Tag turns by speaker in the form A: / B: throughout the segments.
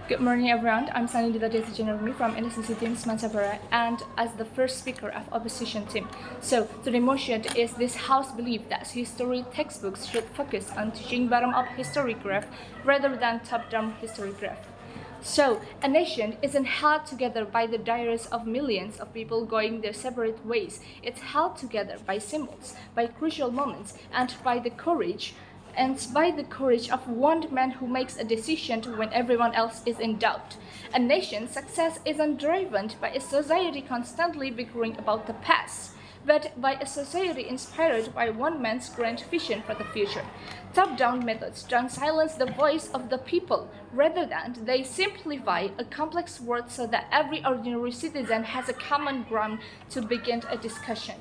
A: Good morning, everyone. I'm Sunny Diasti from NSCC team Banjarnegara and as the first speaker of opposition team. So today's motion is this House belief that history textbooks should focus on teaching bottom-up historiography rather than top-down historiography. So, a nation isn't held together by the diaries of millions of people going their separate ways. It's held together by symbols, by crucial moments, and by the courage of one man who makes a decision when everyone else is in doubt. A nation's success isn't driven by a society constantly bickering about the past, but by a society inspired by one man's grand vision for the future. Top-down methods don't silence the voice of the people, rather than they simplify a complex world so that every ordinary citizen has a common ground to begin a discussion.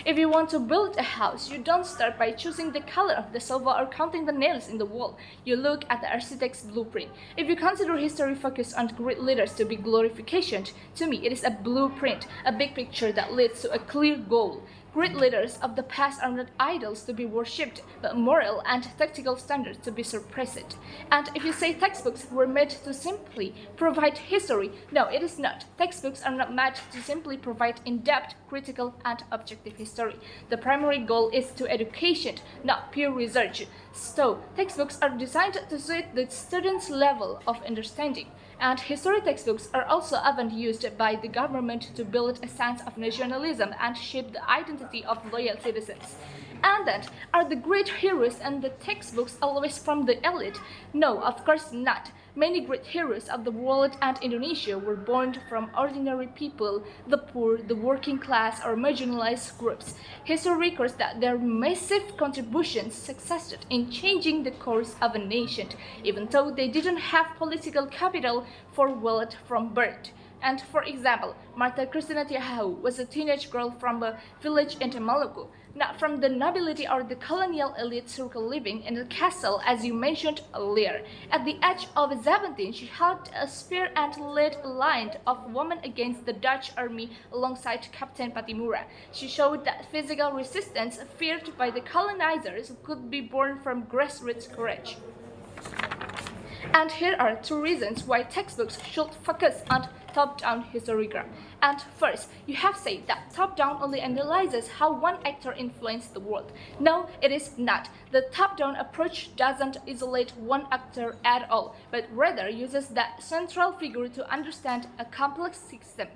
A: If you want to build a house, you don't start by choosing the color of the sofa or counting the nails in the wall. You look at the architect's blueprint. If you consider history focused on great leaders to be glorification, to me it is a blueprint, a big picture that leads to a clear goal. Great leaders of the past are not idols to be worshipped, but moral and tactical standards to be suppressed. And if you say textbooks were made to simply provide history, no, it is not. Textbooks are not made to simply provide in-depth, critical, and objective history. The primary goal is to education, not pure research. So, textbooks are designed to suit the student's level of understanding. And history textbooks are also often used by the government to build a sense of nationalism and shape the identity of loyal citizens. And then, are the great heroes and the textbooks always from the elite? No, of course not. Many great heroes of the world and Indonesia were born from ordinary people, the poor, the working class, or marginalized groups. History records that their massive contributions succeeded in changing the course of a nation, even though they didn't have political capital for wealth from birth. And for example, Martha Christina Tiahahu was a teenage girl from a village in Maluku, not from the nobility or the colonial elite circle living in a castle as you mentioned earlier. At the age of 17, she held a spear and led a line of women against the Dutch army alongside Captain Patimura. She showed that physical resistance feared by the colonizers could be born from grassroots courage. And here are two reasons why textbooks should focus on top-down historiography. And first, you have said that top-down only analyzes how one actor influenced the world. No, it is not. The top-down approach doesn't isolate one actor at all, but rather uses that central figure to understand a complex system.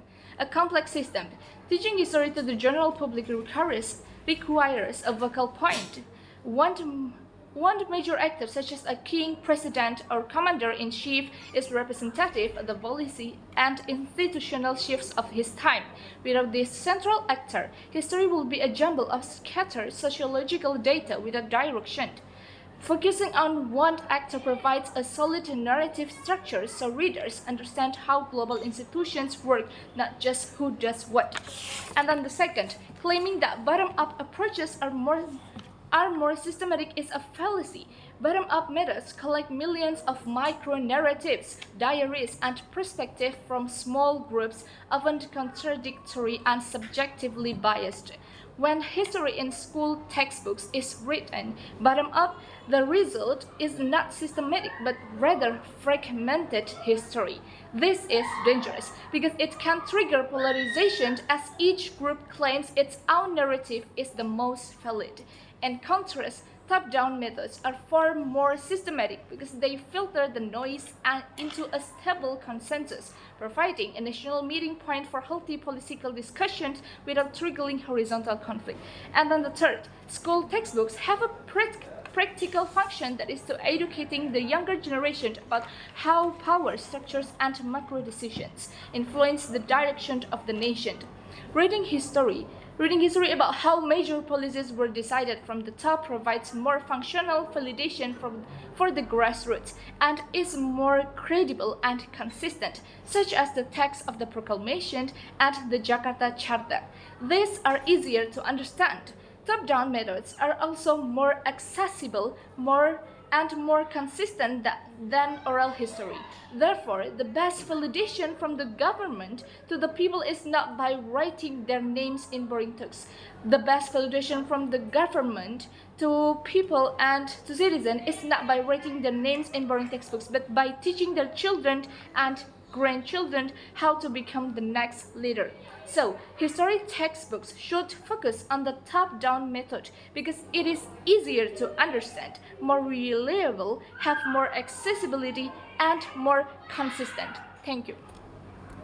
A: Teaching history to the general public requires a vocal point. One major actor, such as a king, president, or commander-in-chief, is representative of the policy and institutional shifts of his time. Without this central actor, history will be a jumble of scattered sociological data without direction. Focusing on one actor provides a solid narrative structure so readers understand how global institutions work, not just who does what. And then the second, claiming that bottom-up approaches are more systematic is a fallacy. Bottom-up methods collect millions of micro-narratives, diaries, and perspectives from small groups, often contradictory and subjectively biased. When history in school textbooks is written bottom-up, the result is not systematic but rather fragmented history. This is dangerous because it can trigger polarization as each group claims its own narrative is the most valid. In contrast, top-down methods are far more systematic because they filter the noise into a stable consensus, providing a national meeting point for healthy political discussions without triggering horizontal conflict. And then the third, school textbooks have a practical function that is to educating the younger generation about how power structures and macro decisions influence the direction of the nation. Reading history about how major policies were decided from the top provides more functional validation for the grassroots and is more credible and consistent, such as the text of the proclamation and the Jakarta Charter. These are easier to understand. Top-down methods are also more accessible, more and more consistent than oral history. Therefore, the best validation from the government to the people is not by writing their names in boring texts. The best validation from the government to people and to citizens is not by writing their names in boring textbooks, but by teaching their children and grandchildren how to become the next leader. So, history textbooks should focus on the top-down method because it is easier to understand, more reliable, have more accessibility, and more consistent. Thank you.